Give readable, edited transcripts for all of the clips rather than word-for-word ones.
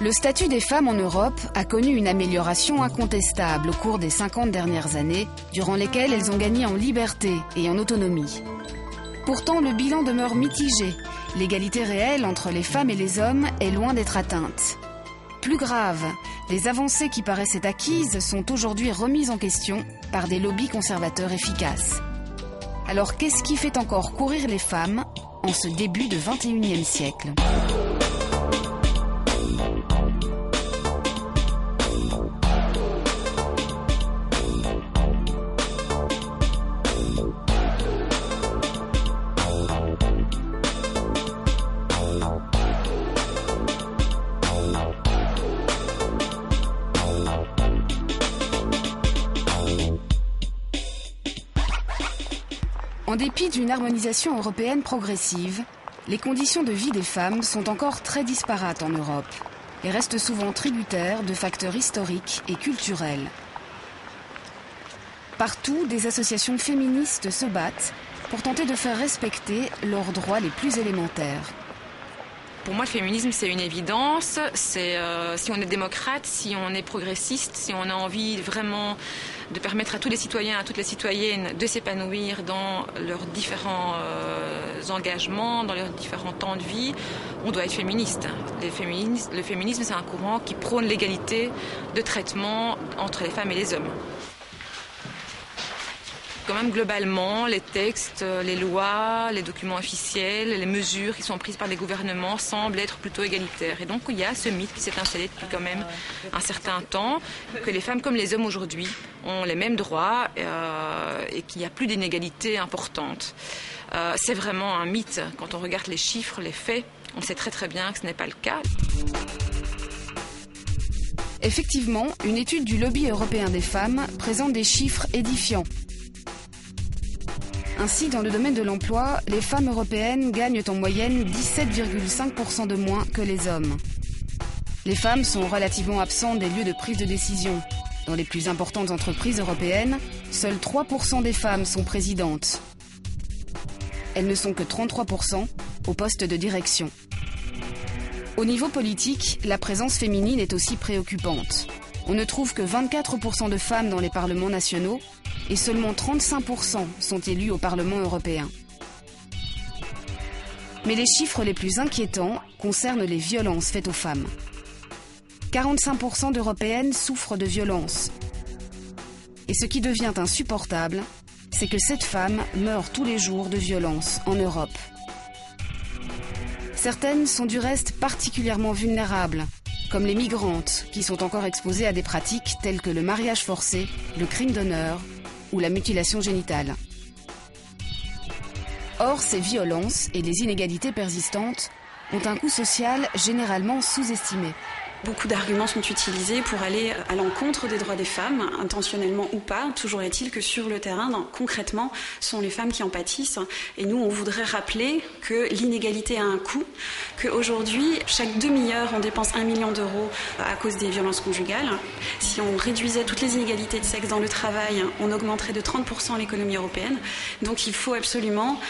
Le statut des femmes en Europe a connu une amélioration incontestable au cours des 50 dernières années, durant lesquelles elles ont gagné en liberté et en autonomie. Pourtant, le bilan demeure mitigé. L'égalité réelle entre les femmes et les hommes est loin d'être atteinte. Plus grave, les avancées qui paraissaient acquises sont aujourd'hui remises en question par des lobbies conservateurs efficaces. Alors qu'est-ce qui fait encore courir les femmes en ce début de XXIe siècle ? En dépit d'une harmonisation européenne progressive, les conditions de vie des femmes sont encore très disparates en Europe et restent souvent tributaires de facteurs historiques et culturels. Partout, des associations féministes se battent pour tenter de faire respecter leurs droits les plus élémentaires. Pour moi, le féminisme, c'est une évidence. C'est si on est démocrate, si on est progressiste, si on a envie vraiment de permettre à tous les citoyens, à toutes les citoyennes de s'épanouir dans leurs différents engagements, dans leurs différents temps de vie, on doit être féministe. Le féminisme, c'est un courant qui prône l'égalité de traitement entre les femmes et les hommes. Quand même, globalement, les textes, les lois, les documents officiels, les mesures qui sont prises par les gouvernements semblent être plutôt égalitaires. Et donc, il y a ce mythe qui s'est installé depuis quand même un certain temps, que les femmes comme les hommes aujourd'hui ont les mêmes droits et qu'il n'y a plus d'inégalités importantes. C'est vraiment un mythe. Quand on regarde les chiffres, les faits, on sait très très bien que ce n'est pas le cas. Effectivement, une étude du lobby européen des femmes présente des chiffres édifiants. Ainsi, dans le domaine de l'emploi, les femmes européennes gagnent en moyenne 17,5% de moins que les hommes. Les femmes sont relativement absentes des lieux de prise de décision. Dans les plus importantes entreprises européennes, seuls 3% des femmes sont présidentes. Elles ne sont que 33% au poste de direction. Au niveau politique, la présence féminine est aussi préoccupante. On ne trouve que 24% de femmes dans les parlements nationaux et seulement 35% sont élus au Parlement européen. Mais les chiffres les plus inquiétants concernent les violences faites aux femmes. 45% d'Européennes souffrent de violences. Et ce qui devient insupportable, c'est que 7 femmes meurent tous les jours de violences en Europe. Certaines sont du reste particulièrement vulnérables, comme les migrantes, qui sont encore exposées à des pratiques telles que le mariage forcé, le crime d'honneur ou la mutilation génitale. Or, ces violences et les inégalités persistantes ont un coût social généralement sous-estimé. Beaucoup d'arguments sont utilisés pour aller à l'encontre des droits des femmes, intentionnellement ou pas. Toujours est-il que sur le terrain, concrètement, ce sont les femmes qui en pâtissent. Et nous, on voudrait rappeler que l'inégalité a un coût, qu'aujourd'hui, chaque demi-heure, on dépense 1 million d'euros à cause des violences conjugales. Si on réduisait toutes les inégalités de sexe dans le travail, on augmenterait de 30% l'économie européenne. Donc il faut absolument,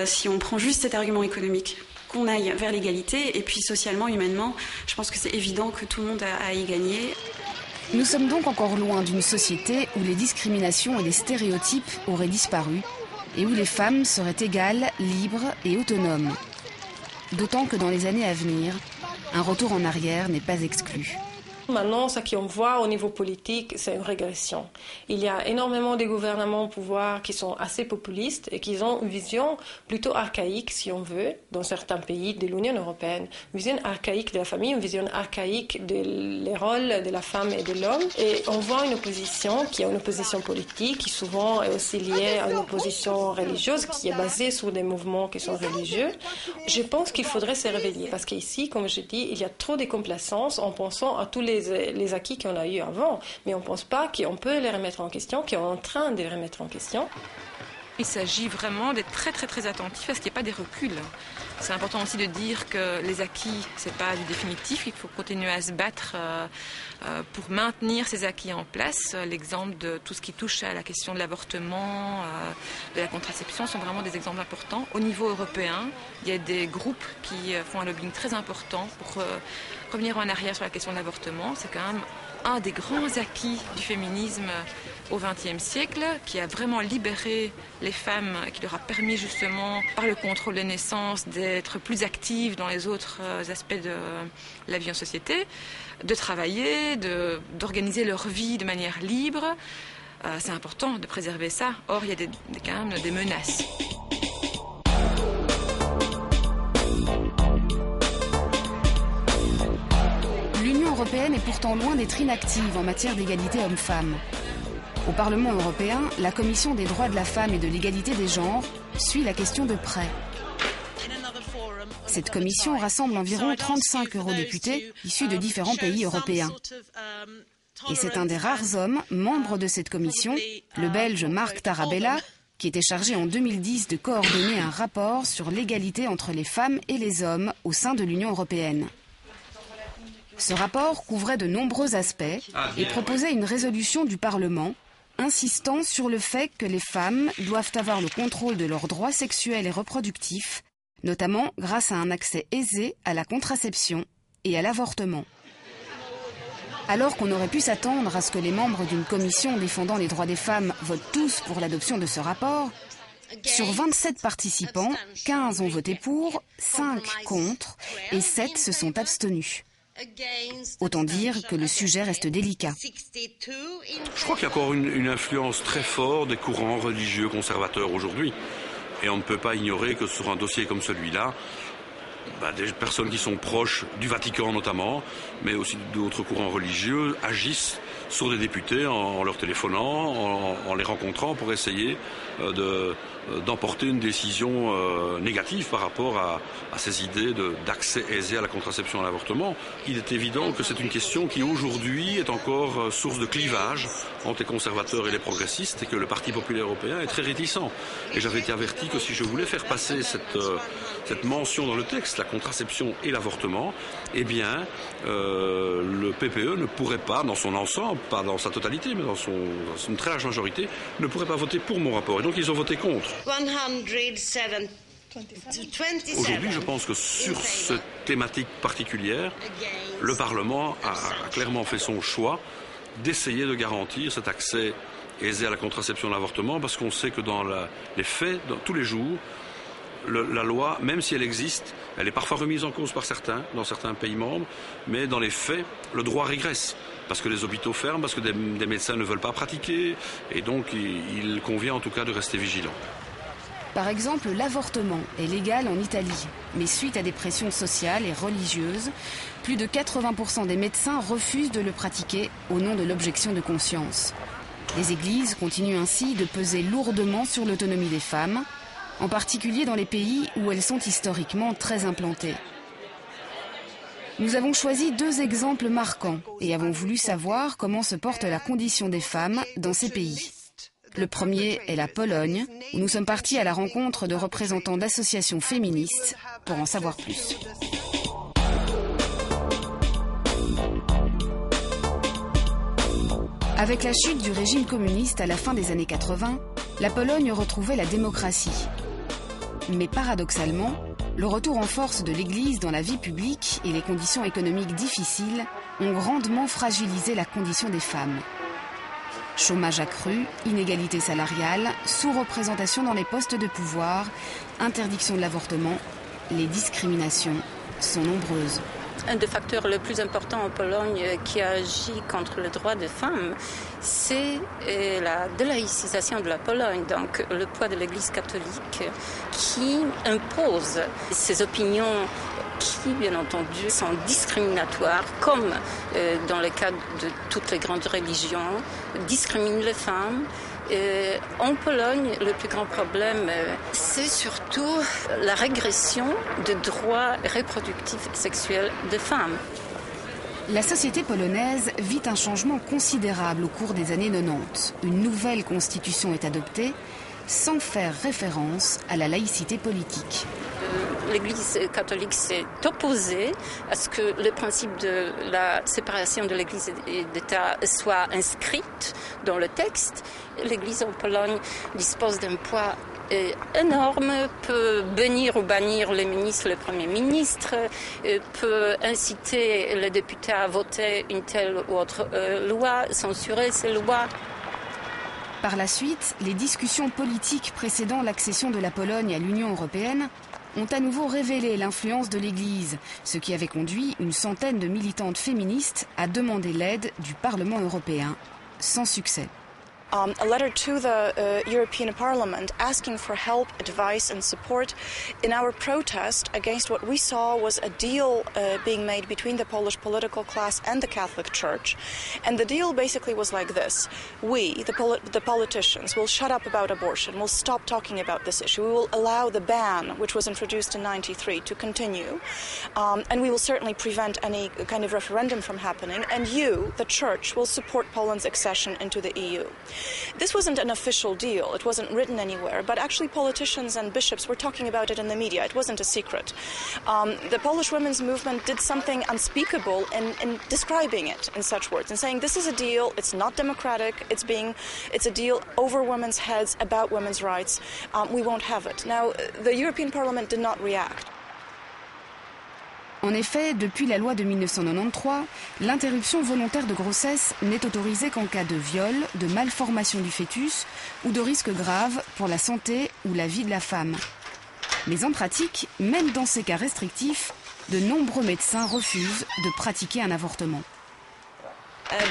si on prend juste cet argument économique, qu'on aille vers l'égalité, et puis socialement, humainement, je pense que c'est évident que tout le monde a à y gagner. Nous sommes donc encore loin d'une société où les discriminations et les stéréotypes auraient disparu et où les femmes seraient égales, libres et autonomes. D'autant que dans les années à venir, un retour en arrière n'est pas exclu. Maintenant, ce qu'on voit au niveau politique, c'est une régression. Il y a énormément de gouvernements au pouvoir qui sont assez populistes et qui ont une vision plutôt archaïque, si on veut, dans certains pays de l'Union européenne. Une vision archaïque de la famille, une vision archaïque des rôles de la femme et de l'homme. Et on voit une opposition qui est une opposition politique, qui souvent est aussi liée à une opposition religieuse, qui est basée sur des mouvements qui sont religieux. Je pense qu'il faudrait se réveiller, parce qu'ici, comme je dis, il y a trop de complaisance en pensant à tous les acquis qu'on a eu avant, mais on ne pense pas qu'on peut les remettre en question, qu'on est en train de les remettre en question. Il s'agit vraiment d'être très très très attentif à ce qu'il n'y ait pas des reculs. C'est important aussi de dire que les acquis, c'est pas du définitif, il faut continuer à se battre pour maintenir ces acquis en place. L'exemple de tout ce qui touche à la question de l'avortement, de la contraception sont vraiment des exemples importants. Au niveau européen, il y a des groupes qui font un lobbying très important pour revenir en arrière sur la question de l'avortement. C'est quand même un des grands acquis du féminisme au XXe siècle, qui a vraiment libéré les femmes, qui leur a permis justement, par le contrôle des naissances, d'être plus actives dans les autres aspects de la vie en société, de travailler, d'organiser leur vie de manière libre. C'est important de préserver ça. Or, il y a quand même des menaces. L'Union européenne est pourtant loin d'être inactive en matière d'égalité hommes-femmes. Au Parlement européen, la Commission des droits de la femme et de l'égalité des genres suit la question de près. Cette commission rassemble environ 35 eurodéputés issus de différents pays européens. Et c'est un des rares hommes membres de cette commission, le Belge Marc Tarabella, qui était chargé en 2010 de coordonner un rapport sur l'égalité entre les femmes et les hommes au sein de l'Union européenne. Ce rapport couvrait de nombreux aspects et proposait une résolution du Parlement insistant sur le fait que les femmes doivent avoir le contrôle de leurs droits sexuels et reproductifs, notamment grâce à un accès aisé à la contraception et à l'avortement. Alors qu'on aurait pu s'attendre à ce que les membres d'une commission défendant les droits des femmes votent tous pour l'adoption de ce rapport, sur 27 participants, 15 ont voté pour, 5 contre et 7 se sont abstenus. Autant dire que le sujet reste délicat. Je crois qu'il y a encore une influence très forte des courants religieux conservateurs aujourd'hui. Et on ne peut pas ignorer que sur un dossier comme celui-là, des personnes qui sont proches du Vatican notamment, mais aussi d'autres courants religieux, agissent sur des députés en leur téléphonant, en les rencontrant pour essayer d'emporter une décision négative par rapport à ces idées d'accès aisé à la contraception et à l'avortement. Il est évident que c'est une question qui aujourd'hui est encore source de clivage entre les conservateurs et les progressistes et que le Parti populaire européen est très réticent. Et j'avais été averti que si je voulais faire passer cette mention dans le texte, la contraception et l'avortement, eh bien le PPE ne pourrait pas, dans son ensemble, pas dans sa totalité, mais dans une très large majorité, ne pourrait pas voter pour mon rapport. Et donc ils ont voté contre. Aujourd'hui, je pense que sur cette thématique particulière, le Parlement a clairement fait son choix d'essayer de garantir cet accès aisé à la contraception et à l'avortement, parce qu'on sait que dans les faits, tous les jours, la loi, même si elle existe, elle est parfois remise en cause par certains, dans certains pays membres, mais dans les faits, le droit régresse. Parce que les hôpitaux ferment, parce que des médecins ne veulent pas pratiquer, et donc il convient en tout cas de rester vigilant. Par exemple, l'avortement est légal en Italie, mais suite à des pressions sociales et religieuses, plus de 80% des médecins refusent de le pratiquer au nom de l'objection de conscience. Les églises continuent ainsi de peser lourdement sur l'autonomie des femmes, en particulier dans les pays où elles sont historiquement très implantées. Nous avons choisi 2 exemples marquants et avons voulu savoir comment se porte la condition des femmes dans ces pays. Le premier est la Pologne, où nous sommes partis à la rencontre de représentants d'associations féministes pour en savoir plus. Avec la chute du régime communiste à la fin des années 80, la Pologne retrouvait la démocratie. Mais paradoxalement, le retour en force de l'Église dans la vie publique et les conditions économiques difficiles ont grandement fragilisé la condition des femmes. Chômage accru, inégalité salariale, sous-représentation dans les postes de pouvoir, interdiction de l'avortement, les discriminations sont nombreuses. Un des facteurs les plus importants en Pologne qui agit contre les droits des femmes, c'est la délaïcisation de la Pologne, donc le poids de l'Église catholique qui impose ses opinions qui, bien entendu, sont discriminatoires, comme dans le cas de toutes les grandes religions, discriminent les femmes. En Pologne, le plus grand problème, c'est surtout la régression des droits reproductifs et sexuels des femmes. La société polonaise vit un changement considérable au cours des années 90. Une nouvelle constitution est adoptée sans faire référence à la laïcité politique. l'Église catholique s'est opposée à ce que le principe de la séparation de l'Église et d'État soit inscrit dans le texte. L'Église en Pologne dispose d'un poids énorme, peut bénir ou bannir les ministres, le Premier ministre, peut inciter les députés à voter une telle ou autre loi, censurer ces lois. Par la suite, les discussions politiques précédant l'accession de la Pologne à l'Union européenne ont à nouveau révélé l'influence de l'Église, ce qui avait conduit une centaine de militantes féministes à demander l'aide du Parlement européen, sans succès. A letter to the European Parliament asking for help, advice and support in our protest against what we saw was a deal being made between the Polish political class and the Catholic Church. And the deal basically was like this. We, the politicians, will shut up about abortion. We'll stop talking about this issue. We will allow the ban, which was introduced in 1993, to continue. And we will certainly prevent any kind of referendum from happening. And you, the Church, will support Poland's accession into the EU. This wasn't an official deal, it wasn't written anywhere, but actually politicians and bishops were talking about it in the media, it wasn't a secret. The Polish women's movement did something unspeakable in describing it in such words, and saying this is a deal, it's not democratic, it's a deal over women's heads, about women's rights, we won't have it. Now, the European Parliament did not react. En effet, depuis la loi de 1993, l'interruption volontaire de grossesse n'est autorisée qu'en cas de viol, de malformation du fœtus ou de risque grave pour la santé ou la vie de la femme. Mais en pratique, même dans ces cas restrictifs, de nombreux médecins refusent de pratiquer un avortement.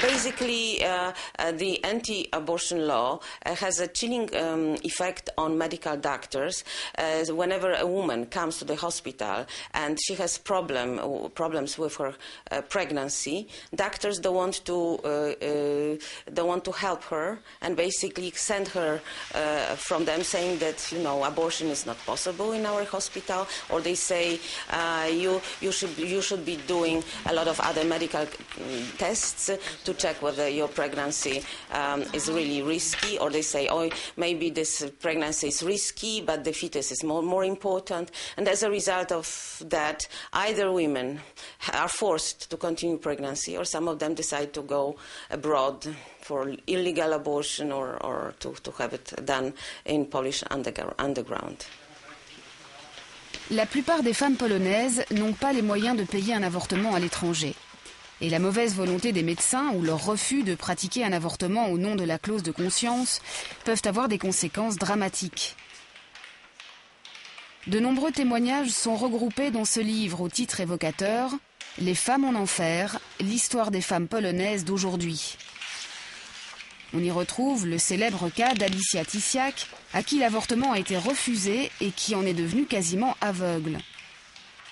Basically, the anti-abortion law has a chilling effect on medical doctors. Whenever a woman comes to the hospital and she has problems with her pregnancy, doctors don't want to help her and basically send her from them, saying that abortion is not possible in our hospital, or they say you should be doing a lot of other medical tests to check whether your pregnancy is really risky, or they say, oh, maybe this pregnancy is risky, but the fetus is more important. And as a result of that, either women are forced to continue pregnancy, or some of them decide to go abroad for illegal abortion or to have it done in Polish underground. La plupart des femmes polonaises n'ont pas les moyens de payer un avortement à l'étranger. Et la mauvaise volonté des médecins ou leur refus de pratiquer un avortement au nom de la clause de conscience peuvent avoir des conséquences dramatiques. De nombreux témoignages sont regroupés dans ce livre au titre évocateur « Les femmes en enfer, l'histoire des femmes polonaises d'aujourd'hui ». On y retrouve le célèbre cas d'Alicia Tisiak, à qui l'avortement a été refusé et qui en est devenue quasiment aveugle.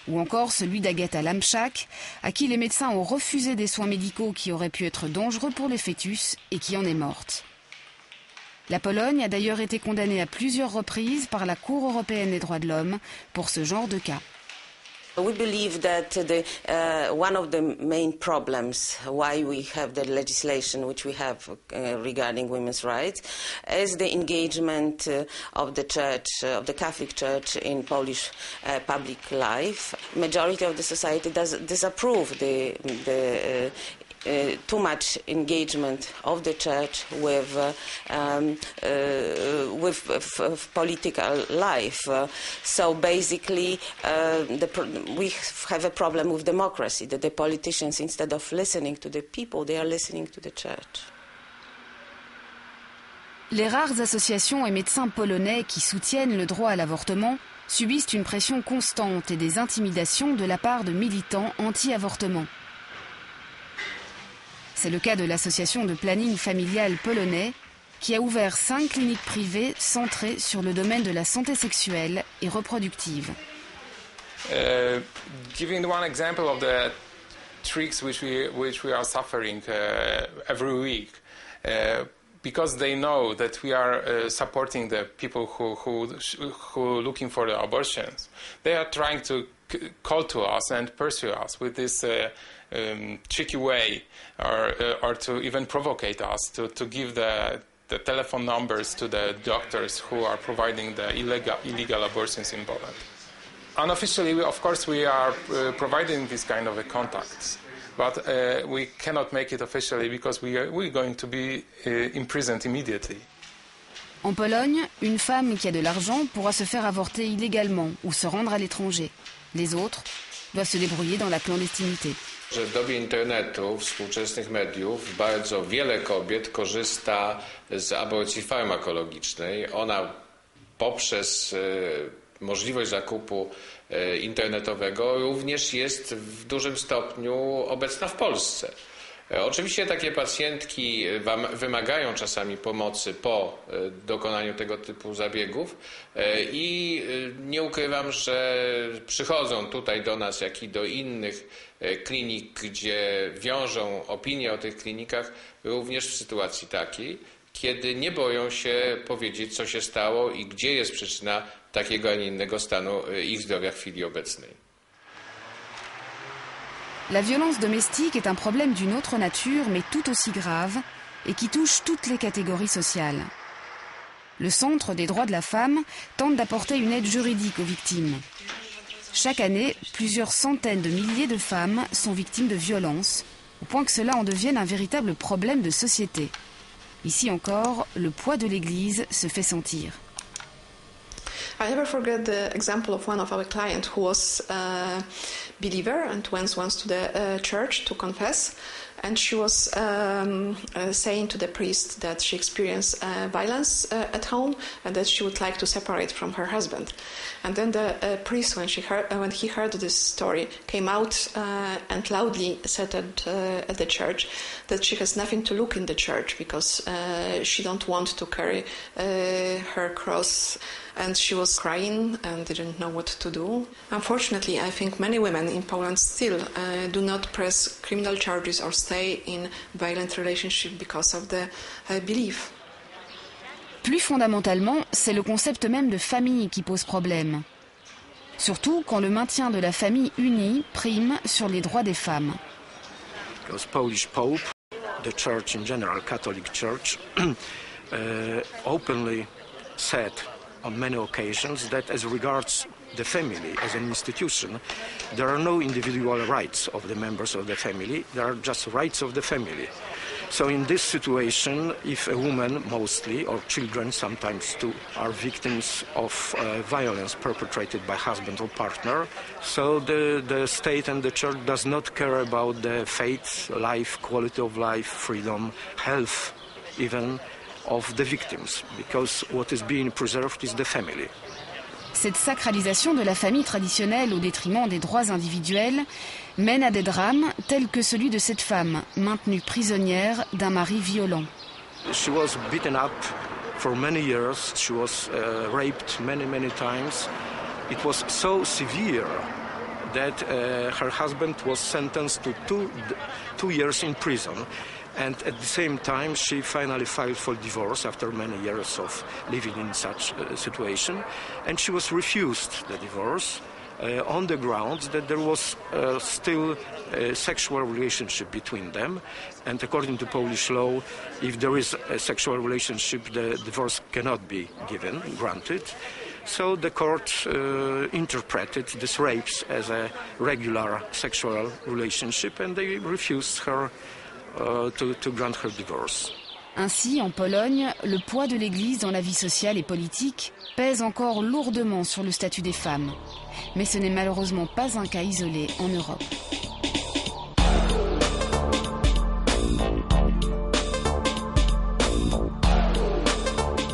Ou encore celui d'Agata Lamchak, à qui les médecins ont refusé des soins médicaux qui auraient pu être dangereux pour le fœtus et qui en est morte. La Pologne a d'ailleurs été condamnée à plusieurs reprises par la Cour européenne des droits de l'homme pour ce genre de cas. We believe that one of the main problems why we have the legislation which we have regarding women's rights is the engagement of the Church, of the Catholic Church in Polish public life. Majority of the society does disapprove the too much engagement of the church with political life. So basically, we have a problem with democracy, that the politicians, instead of listening to the people, they are listening to the church. Les rares associations et médecins polonais qui soutiennent le droit à l'avortement subissent une pression constante et des intimidations de la part de militants anti-avortement. C'est le cas de l'association de planning familial polonais qui a ouvert 5 cliniques privées centrées sur le domaine de la santé sexuelle et reproductive. Giving one example of the tricks which we are suffering every week, because they know that we are supporting the people who looking for the abortions, they are trying to call to us and pursue us with this tricky way, or to even provocate us to give the telephone numbers to the doctors who are providing the illegal abortions in Poland. Unofficially, of course, we are providing this kind of contacts, but we cannot make it officially because we're going to be imprisoned immediately. En Pologne, une femme qui a de l'argent pourra se faire avorter illégalement ou se rendre à l'étranger. Les autres doivent se débrouiller dans la clandestinité. W dobie internetu, współczesnych mediów, bardzo wiele kobiet korzysta z aborcji farmakologicznej. Ona poprzez możliwość zakupu internetowego również jest w dużym stopniu obecna w Polsce. Oczywiście takie pacjentki wymagają czasami pomocy po dokonaniu tego typu zabiegów i nie ukrywam, że przychodzą tutaj do nas, jak i do innych klinik, gdzie wiążą opinie o tych klinikach również w sytuacji takiej, kiedy nie boją się powiedzieć, co się stało i gdzie jest przyczyna takiego, a nie innego stanu ich zdrowia w chwili obecnej. La violence domestique est un problème d'une autre nature, mais tout aussi grave, et qui touche toutes les catégories sociales. Le Centre des droits de la femme tente d'apporter une aide juridique aux victimes. Chaque année, plusieurs centaines de milliers de femmes sont victimes de violences, au point que cela en devienne un véritable problème de société. Ici encore, le poids de l'Église se fait sentir. I never forget the example of one of our clients who was a believer and went once to the church to confess, and she was saying to the priest that she experienced violence at home and that she would like to separate from her husband. And then the priest, when he heard this story, came out and loudly said at the church that she has nothing to look in the church because she don't want to carry her cross. And she was crying and didn't know what to do. Unfortunately, I think many women in Poland still do not press criminal charges or stay in violent relationships because of the belief. Plus fondamentalement, c'est le concept même de famille qui pose problème. Surtout quand le maintien de la famille unie prime sur les droits des femmes. Because Polish Pope, the Church in general, Catholic Church, openly said on many occasions that as regards the family as an institution, there are no individual rights of the members of the family, there are just rights of the family. So in this situation, if a woman mostly, or children sometimes too, are victims of violence perpetrated by husband or partner, so the state and the church does not care about the fate, life, quality of life, freedom, health even, of the victims, because what is being preserved is the family. Cette sacralisation de la famille traditionnelle au détriment des droits individuels mène à des drames tels que celui de cette femme, maintenue prisonnière d'un mari violent. She was beaten up for many years, she was raped many times. It was so severe that her husband was sentenced to two years in prison. And at the same time, she finally filed for divorce after many years of living in such a situation. And she was refused the divorce on the grounds that there was still a sexual relationship between them. And according to Polish law, if there is a sexual relationship, the divorce cannot be granted. So the court interpreted these rapes as a regular sexual relationship, and they refused her to grant her divorce. Ainsi, en Pologne, le poids de l'Église dans la vie sociale et politique pèse encore lourdement sur le statut des femmes. Mais ce n'est malheureusement pas un cas isolé en Europe.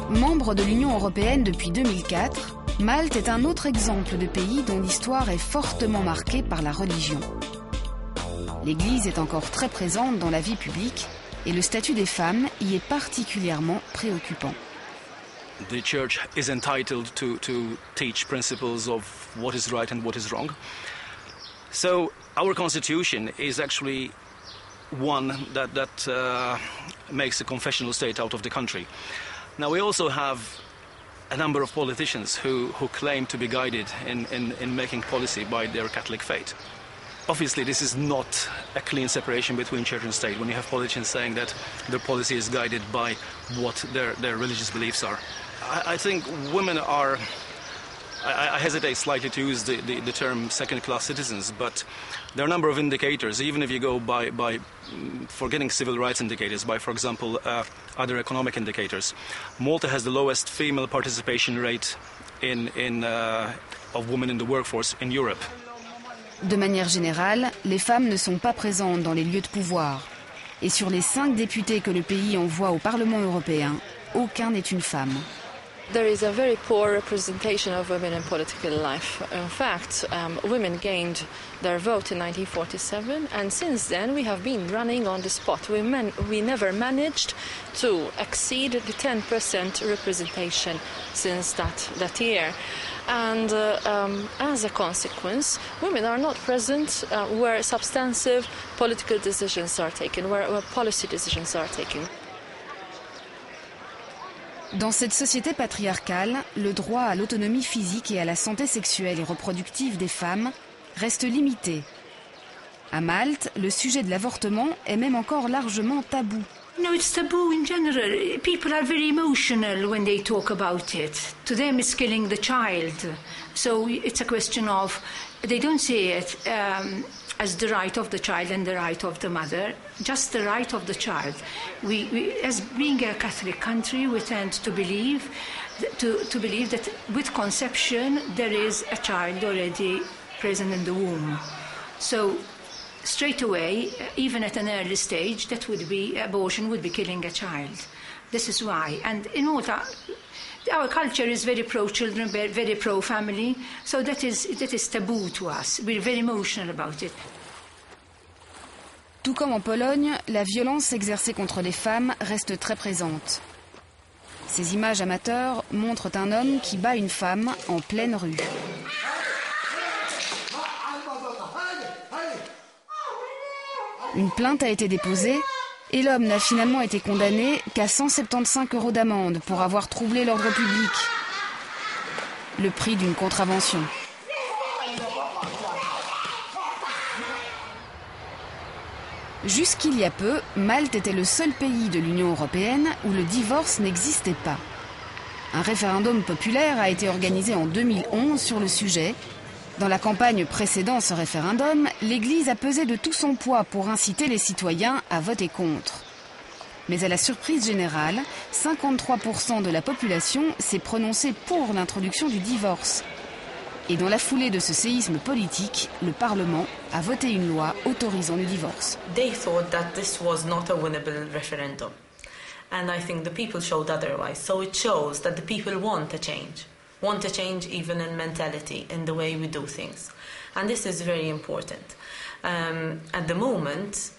Membre de l'Union européenne depuis 2004, Malte est un autre exemple de pays dont l'histoire est fortement marquée par la religion. L'Église est encore très présente dans la vie publique et le statut des femmes y est particulièrement préoccupant. The Church is entitled to teach principles of what is right and what is wrong. So our constitution is actually one that makes a confessional state out of the country. Now we also have a number of politicians who claim to be guided in making policy by their Catholic faith. Obviously, this is not a clean separation between church and state when you have politicians saying that their policy is guided by what their religious beliefs are. I think women are I hesitate slightly to use the term second-class citizens, but there are a number of indicators, even if you go by forgetting civil rights indicators, by, for example, other economic indicators. Malta has the lowest female participation rate of women in the workforce in Europe. De manière générale, les femmes ne sont pas présentes dans les lieux de pouvoir. Et sur les 5 députés que le pays envoie au Parlement européen, aucun n'est une femme. There is a very poor representation of women in political life. In fact, women gained their vote in 1947, and since then we have been running on the spot. We never managed to exceed the 10% representation since that year. And as a consequence, women are not present where substantive political decisions are taken, where policy decisions are taken. Dans cette société patriarcale, le droit à l'autonomie physique et à la santé sexuelle et reproductive des femmes reste limité. À Malte, le sujet de l'avortement est même encore largement tabou. No, it's taboo in general. People are very emotional when they talk about it. To them, it's killing the child. So it's a question of, they don't see it as the right of the child and the right of the mother, just the right of the child. We as being a Catholic country, we tend to believe that with conception there is a child already present in the womb. So straight away, even at an early stage, abortion would be killing a child. This is why. And in Malta, our culture is very pro-children, very pro-family, so that is taboo to us. We're very emotional about it. Tout comme en Pologne, la violence exercée contre les femmes reste très présente. Ces images amateurs montrent un homme qui bat une femme en pleine rue. Une plainte a été déposée et l'homme n'a finalement été condamné qu'à 175 € d'amende pour avoir troublé l'ordre public. Le prix d'une contravention. Jusqu'il y a peu, Malte était le seul pays de l'Union européenne où le divorce n'existait pas. Un référendum populaire a été organisé en 2011 sur le sujet. Dans la campagne précédant ce référendum, l'Église a pesé de tout son poids pour inciter les citoyens à voter contre. Mais à la surprise générale, 53% de la population s'est prononcée pour l'introduction du divorce. Et dans la foulée de ce séisme politique, le Parlement a voté une loi autorisant le divorce. They thought that this was not a winnable referendum. And I think the people showed otherwise. So it shows that the people want a change even in mentality, in the way we do things. And this is very important. At the moment,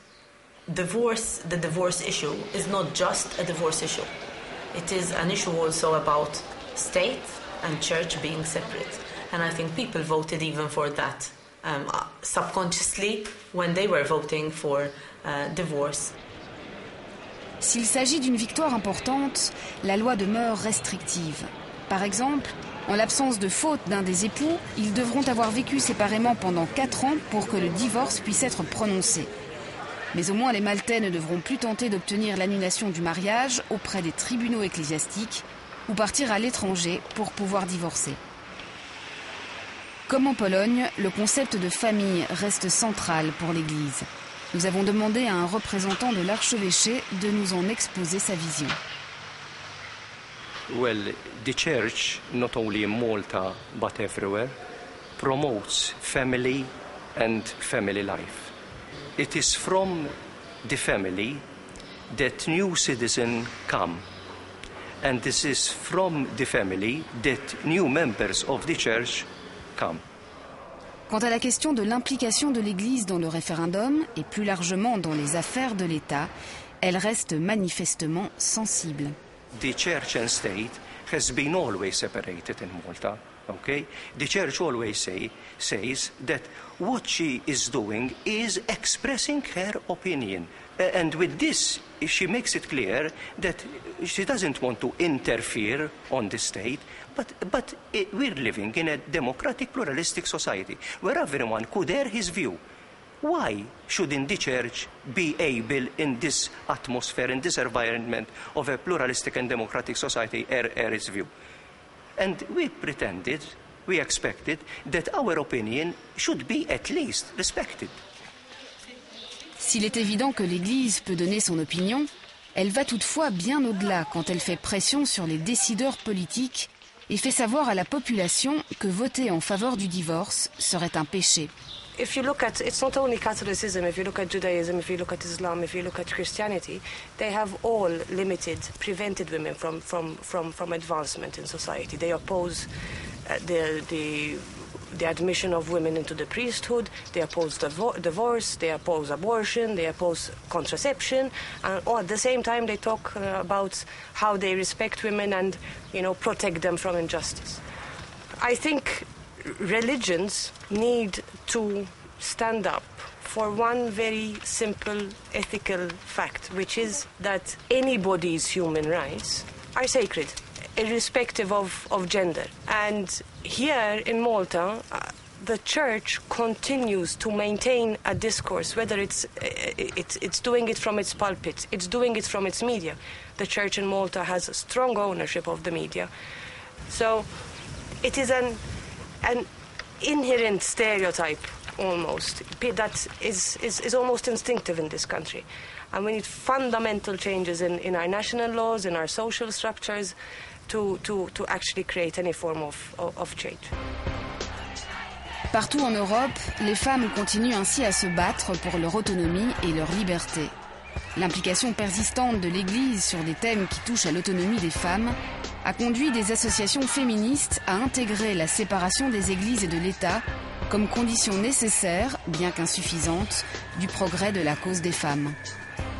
the divorce issue is not just a divorce issue. It is an issue also about state and church being separate. And I think people voted even for that subconsciously when they were voting for divorce. S'il s'agit d'une victoire importante, la loi demeure restrictive. Par exemple, en l'absence de faute d'un des époux, ils devront avoir vécu séparément pendant 4 ans pour que le divorce puisse être prononcé. Mais au moins les Maltais ne devront plus tenter d'obtenir l'annulation du mariage auprès des tribunaux ecclésiastiques ou partir à l'étranger pour pouvoir divorcer. Comme en Pologne, le concept de famille reste central pour l'Église. Nous avons demandé à un représentant de l'archevêché de nous en exposer sa vision. Well, the church, not only in Malta but everywhere, promotes family and family life. It is from the family that new citizens come. And this is from the family that new members of the church come. Quant à la question de l'implication de l'Église dans le référendum et plus largement dans les affaires de l'État, elle reste manifestement sensible. The church and state has been always separated in Malta. Okay? The church always says that what she is doing is expressing her opinion. And with this, she makes it clear that she doesn't want to interfere on the state, but we're living in a democratic, pluralistic society where everyone could air his view. Why shouldn't the church be able, in this atmosphere, in this environment of a pluralistic and democratic society, air its view? And we pretended we expected that our opinion should be at least respected. S'il est évident que l'Église peut donner son opinion, elle va toutefois bien au-delà quand elle fait pression sur les décideurs politiques et fait savoir à la population que voter en faveur du divorce serait un péché. If you look at, it's not only Catholicism, if you look at Judaism, if you look at Islam, if you look at Christianity, they have all prevented women from advancement in society. They oppose the admission of women into the priesthood, they oppose divorce, they oppose abortion, they oppose contraception, and at the same time they talk about how they respect women and, protect them from injustice. I think religions need to stand up for one very simple ethical fact, which is that anybody's human rights are sacred, irrespective of gender. And here in Malta, the church continues to maintain a discourse, whether it's doing it from its pulpit, it's doing it from its media. The church in Malta has a strong ownership of the media. So it is an inherent stereotype almost that is almost instinctive in this country. And we need fundamental changes in our national laws, in our social structures, to actually create any form of change. Partout en Europe, les femmes continuent ainsi à se battre pour leur autonomie et leur liberté. L'implication persistante de l'Église sur des thèmes qui touchent à l'autonomie des femmes a conduit des associations féministes à intégrer la séparation des églises et de l'État comme condition nécessaire, bien qu'insuffisante, du progrès de la cause des femmes.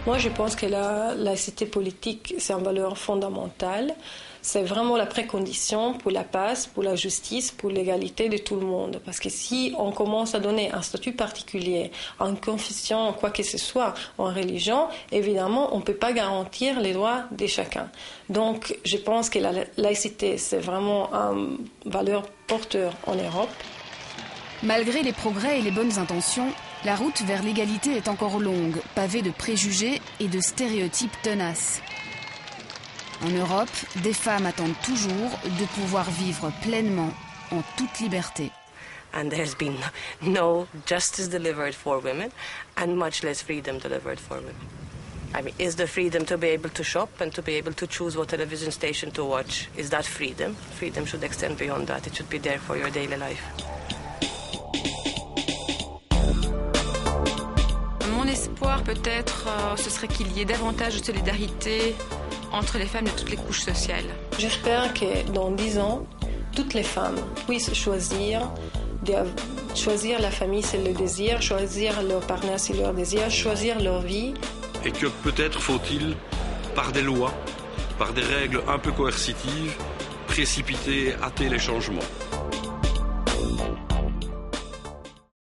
Moi, je pense que la laïcité politique, c'est une valeur fondamentale. C'est vraiment la précondition pour la paix, pour la justice, pour l'égalité de tout le monde. Parce que si on commence à donner un statut particulier à une confession, quoi que ce soit, en religion, évidemment, on ne peut pas garantir les droits de chacun. Donc, je pense que la laïcité, c'est vraiment une valeur porteur en Europe. Malgré les progrès et les bonnes intentions, la route vers l'égalité est encore longue, pavée de préjugés et de stéréotypes tenaces. En Europe, des femmes attendent toujours de pouvoir vivre pleinement en toute liberté. And there's been no justice delivered for women and much less freedom delivered for women. I mean, is the freedom to be able to shop and to be able to choose what television station to watch, is that freedom? Freedom should extend beyond that. It should be there for your daily life. Mon espoir peut-être, ce serait qu'il y ait davantage de solidarité entre les femmes de toutes les couches sociales. J'espère que dans 10 ans, toutes les femmes puissent choisir la famille si elles le désirent, choisir leur partenaire si leur désir, choisir leur vie. Et que peut-être faut-il, par des lois, par des règles un peu coercitives, précipiter, hâter les changements.